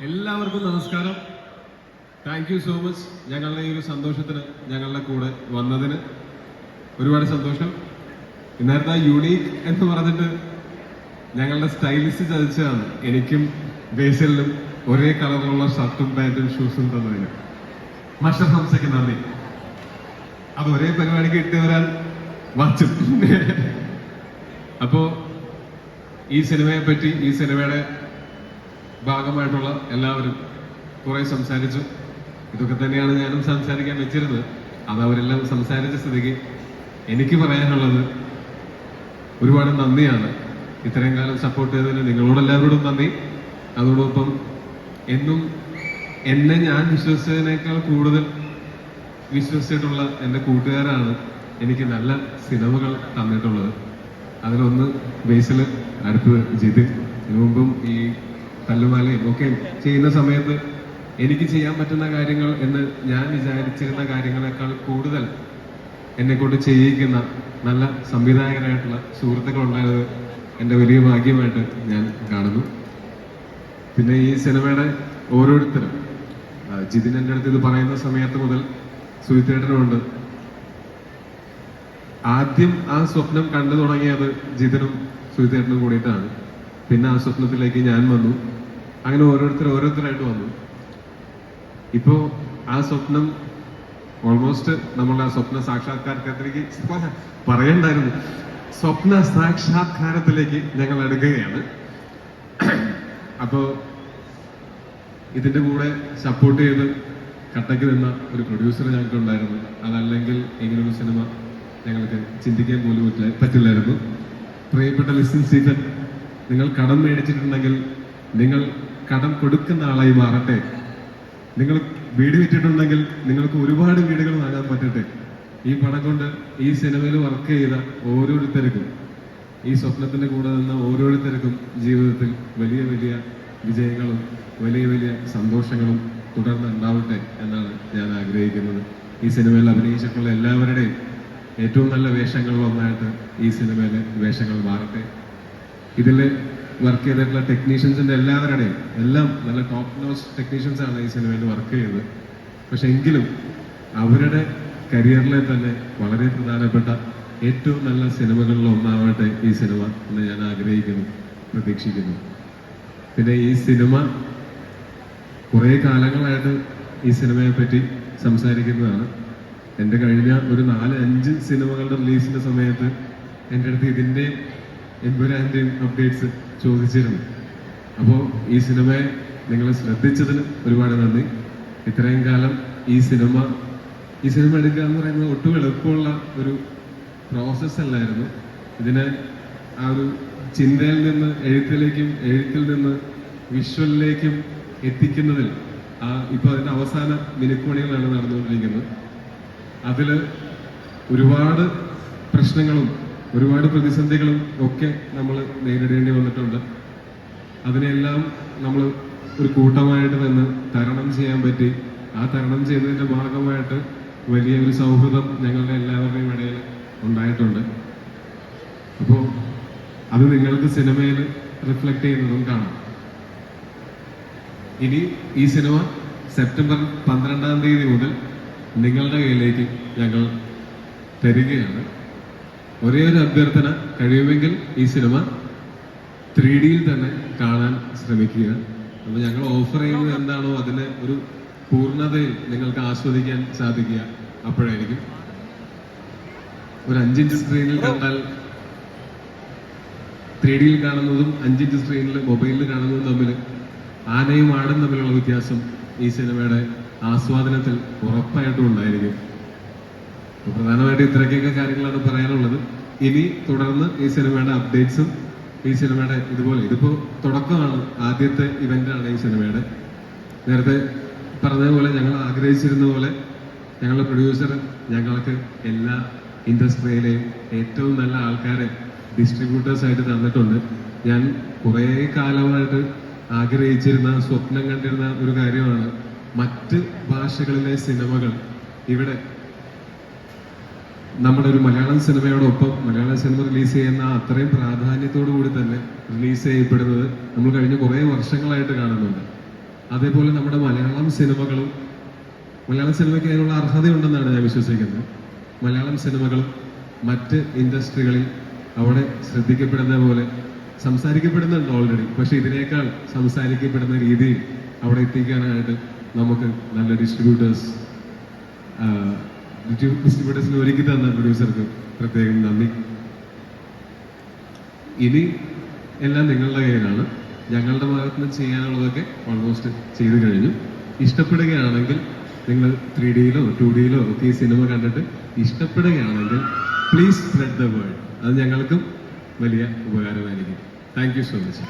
എല്ലാവർക്കും നമസ്കാരം. Thank you so much ഞങ്ങളുടെ ഈ ഒരു സന്തോഷത്തിന് ഞങ്ങളുടെ കൂടെ വന്നതിന് ഒരുപാട് സന്തോഷം. ഇന്നത്തെ യൂണീക്ക് എന്ന് പറഞ്ഞിട്ട് ഞങ്ങളുടെ സ്റ്റൈലിസ്റ്റ് ചതിച്ചതാണ് എനിക്കും ബേസിലിനും ഒരേ കളറിലുള്ള ഷർട്ടും പാൻറ്റും ഷൂസും തന്നതിന് മഷർ ഹംസയ്ക്ക് നന്ദി. അത് ഒരേ പരിപാടിക്ക് ഇട്ട് വരാൻ വാച്ചും. അപ്പോ ഈ സിനിമയെ പറ്റി, ഈ സിനിമയുടെ ഭാഗമായിട്ടുള്ള എല്ലാവരും കുറെ സംസാരിച്ചു. ഇതൊക്കെ തന്നെയാണ് ഞാനും സംസാരിക്കാൻ വെച്ചിരുന്നത്. അത് അവരെല്ലാം സംസാരിച്ച സ്ഥിതിക്ക് എനിക്ക് പറയാനുള്ളത് ഒരുപാട് നന്ദിയാണ്. ഇത്രയും കാലം സപ്പോർട്ട് ചെയ്തതിന് നിങ്ങളോടെല്ലാവരോടും നന്ദി. അതോടൊപ്പം എന്നും എന്നെ ഞാൻ വിശ്വസിച്ചതിനേക്കാൾ കൂടുതൽ വിശ്വസിച്ചിട്ടുള്ള എൻ്റെ കൂട്ടുകാരാണ് എനിക്ക് നല്ല സിനിമകൾ തന്നിട്ടുള്ളത്. അതിലൊന്ന് ബേസിൽ, അടുത്തത് ജിതിൻ. ഇതിനു മുമ്പും ഈ തല്ലുമാലയും ഒക്കെ ചെയ്യുന്ന സമയത്ത് എനിക്ക് ചെയ്യാൻ പറ്റുന്ന കാര്യങ്ങൾ എന്ന് ഞാൻ വിചാരിച്ചിരുന്ന കാര്യങ്ങളെക്കാൾ കൂടുതൽ എന്നെ കൊണ്ട് ചെയ്യിക്കുന്ന നല്ല സംവിധായകരായിട്ടുള്ള സുഹൃത്തുക്കളുണ്ടായത് എൻ്റെ വലിയ ഭാഗ്യമായിട്ട് ഞാൻ കാണുന്നു. പിന്നെ ഈ സിനിമയുടെ ഓരോരുത്തരും, ജിതിൻ എൻ്റെ അടുത്ത് ഇത് പറയുന്ന സമയത്ത് മുതൽ സുഹിത്തേട്ടനുമുണ്ട്. ആദ്യം ആ സ്വപ്നം കണ്ടു തുടങ്ങിയത് ജിതിനും സുഹിത്തേട്ടനും കൂടിയിട്ടാണ്. പിന്നെ ആ സ്വപ്നത്തിലേക്ക് ഞാൻ വന്നു. അങ്ങനെ ഓരോരുത്തരായിട്ട് വന്നു. ഇപ്പോ ആ സ്വപ്നം ഓൾമോസ്റ്റ് നമ്മൾ ആ സ്വപ്ന സാക്ഷാത്കാരത്തിലേക്ക് പറയണ്ടായിരുന്നു. സ്വപ്ന സാക്ഷാത്കാരത്തിലേക്ക് ഞങ്ങൾ അടുക്കുകയാണ്. അപ്പോ ഇതിന്റെ കൂടെ സപ്പോർട്ട് ചെയ്ത് കട്ടയ്ക്ക് നിന്ന ഒരു പ്രൊഡ്യൂസർ ഞങ്ങൾക്ക് ഉണ്ടായിരുന്നു. അതല്ലെങ്കിൽ ഇങ്ങനൊരു സിനിമ ഞങ്ങൾക്ക് ചിന്തിക്കാൻ പോലും പറ്റില്ലായിരുന്നു. പ്രിയപ്പെട്ട ലിസൺ സ്റ്റീഫൻ, നിങ്ങൾ കടം മേടിച്ചിട്ടുണ്ടെങ്കിൽ നിങ്ങൾ കടം കൊടുക്കുന്ന ആളായി മാറട്ടെ. നിങ്ങൾ വീട് വിറ്റിട്ടുണ്ടെങ്കിൽ നിങ്ങൾക്ക് ഒരുപാട് വീടുകൾ വാങ്ങാൻ പറ്റട്ടെ. ഈ പണം കൊണ്ട് ഈ സിനിമയിൽ വർക്ക് ചെയ്ത ഓരോരുത്തർക്കും, ഈ സ്വപ്നത്തിന്റെ കൂടെ നിന്ന ഓരോരുത്തർക്കും ജീവിതത്തിൽ വലിയ വലിയ വിജയങ്ങളും വലിയ വലിയ സന്തോഷങ്ങളും തുടർന്ന് ഉണ്ടാവട്ടെ എന്നാണ് ഞാൻ ആഗ്രഹിക്കുന്നത്. ഈ സിനിമയിൽ അഭിനയിച്ചിട്ടുള്ള എല്ലാവരുടെയും ഏറ്റവും നല്ല വേഷങ്ങളിൽ ഒന്നായിട്ട് ഈ സിനിമയിലെ വേഷങ്ങൾ മാറട്ടെ. ഇതിൽ വർക്ക് ചെയ്തിട്ടുള്ള ടെക്നീഷ്യൻസിന്റെ എല്ലാവരുടെയും എല്ലാം നല്ല ടോപ്പ് നോച്ച് ടെക്നീഷ്യൻസ് ആണ് ഈ സിനിമയിൽ വർക്ക് ചെയ്തത്. പക്ഷെ എങ്കിലും അവരുടെ കരിയറിലെ തന്നെ വളരെ പ്രധാനപ്പെട്ട ഏറ്റവും നല്ല സിനിമകളിൽ ഒന്നാവട്ടെ ഈ സിനിമ എന്ന് ഞാൻ ആഗ്രഹിക്കുന്നു, പ്രതീക്ഷിക്കുന്നു. പിന്നെ ഈ സിനിമ കുറേ കാലങ്ങളായിട്ട് ഈ സിനിമയെ പറ്റി സംസാരിക്കുന്നതാണ്. എൻ്റെ കഴിഞ്ഞ ഒരു 4-5 സിനിമകളുടെ റിലീസിന്റെ സമയത്ത് എൻ്റെ അടുത്ത് ഇതിൻ്റെയും എമ്പുരാൻ്റെയും അപ്ഡേറ്റ്സ് ചോദിച്ചിരുന്നു. അപ്പോൾ ഈ സിനിമയെ നിങ്ങൾ ശ്രദ്ധിച്ചതിന് ഒരുപാട് നന്ദി. ഇത്രയും കാലം ഈ സിനിമ എടുക്കുക എന്ന് പറയുന്നത് ഒട്ടും എളുപ്പമുള്ള ഒരു പ്രോസസ്സ് അല്ലായിരുന്നു. ഇതിനെ ആ ഒരു ചിന്തയിൽ നിന്ന് എഴുത്തിലേക്കും എഴുത്തിൽ നിന്ന് വിഷ്വലിലേക്കും എത്തിക്കുന്നതിൽ ഇപ്പൊ അതിന്റെ അവസാന മിനുക്കുമണികളാണ് നടന്നുകൊണ്ടിരിക്കുന്നത്. അതിൽ ഒരുപാട് പ്രശ്നങ്ങളും ഒരുപാട് പ്രതിസന്ധികളും ഒക്കെ നമ്മൾ നേരിടേണ്ടി വന്നിട്ടുണ്ട്. അതിനെല്ലാം നമ്മൾ ഒരു കൂട്ടമായിട്ട് നിന്ന് തരണം ചെയ്യാൻ പറ്റി. ആ തരണം ചെയ്തതിന്റെ ഭാഗമായിട്ട് വലിയ ഒരു സൗഹൃദം ഞങ്ങളുടെ എല്ലാവരുടെയും ഇടയിൽ ഉണ്ടായിട്ടുണ്ട്. അപ്പോൾ അത് നിങ്ങൾക്ക് സിനിമയിൽ റിഫ്ലക്ട് ചെയ്യുന്നതും കാണാം. ഇനി ഈ സിനിമ സെപ്റ്റംബർ 12-ാം തീയതി മുതൽ നിങ്ങളുടെ കയ്യിലേക്ക് ഞങ്ങൾ തരികയാണ്. ഒരേ ഒരു അഭ്യർത്ഥന, കഴിയുമെങ്കിൽ ഈ സിനിമ 3Dയിൽ തന്നെ കാണാൻ ശ്രമിക്കുക. അപ്പോൾ ഞങ്ങൾ ഓഫർ ചെയ്യുന്നത് എന്താണോ അതിനെ ഒരു പൂർണ്ണതയിൽ നിങ്ങൾക്ക് ആസ്വദിക്കാൻ സാധിക്കുക അപ്പോഴായിരിക്കും. ഒരു 5 ഇഞ്ച് സ്ക്രീനിൽ കണ്ടാൽ 3Dയിൽ കാണുന്നതും 5 ഇഞ്ച് സ്ക്രീനിൽ മൊബൈലിൽ കാണുന്നതും തമ്മിൽ ആനയും ആടും തമ്മിലുള്ള വ്യത്യാസം ഈ സിനിമയുടെ ആസ്വാദനത്തിൽ ഉറപ്പായിട്ടും ഉണ്ടായിരിക്കും. പ്രധാനമായിട്ട് ഇത്രയൊക്കെ കാര്യങ്ങളാണ് പറയാനുള്ളത്. ഇനി തുടർന്ന് ഈ സിനിമയുടെ അപ്ഡേറ്റ്സും ഈ സിനിമയുടെ ഇതിപ്പോ തുടക്കമാണ്, ആദ്യത്തെ ഇവന്റാണ് ഈ സിനിമയുടെ. നേരത്തെ പറഞ്ഞതുപോലെ ഞങ്ങൾ ആഗ്രഹിച്ചിരുന്ന പോലെ ഞങ്ങളുടെ പ്രൊഡ്യൂസർ ഞങ്ങൾക്ക് എല്ലാ ഇൻഡസ്ട്രിയിലെയും ഏറ്റവും നല്ല ആൾക്കാരെ ഡിസ്ട്രിബ്യൂട്ടേഴ്സായിട്ട് തന്നിട്ടുണ്ട്. ഞാൻ കുറേ കാലമായിട്ട് ആഗ്രഹിച്ചിരുന്ന, സ്വപ്നം കണ്ടിരുന്ന ഒരു കാര്യമാണ് മറ്റ് ഭാഷകളിലെ സിനിമകൾ ഇവിടെ നമ്മുടെ ഒരു മലയാളം സിനിമയോടൊപ്പം മലയാളം സിനിമ റിലീസ് ചെയ്യുന്ന അത്രയും പ്രാധാന്യത്തോടു കൂടി തന്നെ റിലീസ് ചെയ്യപ്പെടുന്നത് നമ്മൾ കഴിഞ്ഞ കുറേ വർഷങ്ങളായിട്ട് കാണുന്നുണ്ട്. അതേപോലെ നമ്മുടെ മലയാളം സിനിമയ്ക്ക് അതിനുള്ള അർഹതയുണ്ടെന്നാണ് ഞാൻ വിശ്വസിക്കുന്നത്. മലയാളം സിനിമകളും മറ്റ് ഇൻഡസ്ട്രികളിൽ അവിടെ ശ്രദ്ധിക്കപ്പെടുന്ന പോലെ സംസാരിക്കപ്പെടുന്നുണ്ട് ഓൾറെഡി. പക്ഷെ ഇതിനേക്കാൾ സംസാരിക്കപ്പെടുന്ന രീതിയിൽ അവിടെ എത്തിക്കാനായിട്ട് നമുക്ക് നല്ല ഡിസ്ട്രിബ്യൂട്ടേഴ്സിന് ഒരുക്കി തന്ന പ്രൊഡ്യൂസർക്ക് പ്രത്യേകം നന്ദി. ഇനി എല്ലാം നിങ്ങളുടെ കയ്യിലാണ്. ഞങ്ങളുടെ ഭാഗത്ത് നിന്ന് ചെയ്യാനുള്ളതൊക്കെ ഓൾമോസ്റ്റ് ചെയ്തു കഴിഞ്ഞു. ഇഷ്ടപ്പെടുകയാണെങ്കിൽ നിങ്ങൾ 3Dയിലോ 2Dയിലോ ഒക്കെ ഈ സിനിമ കണ്ടിട്ട് ഇഷ്ടപ്പെടുകയാണെങ്കിൽ പ്ലീസ് സ്പ്രെഡ് ദ വേർഡ്. അത് ഞങ്ങൾക്കും വലിയ ഉപകാരമായിരിക്കും. Thank you so much.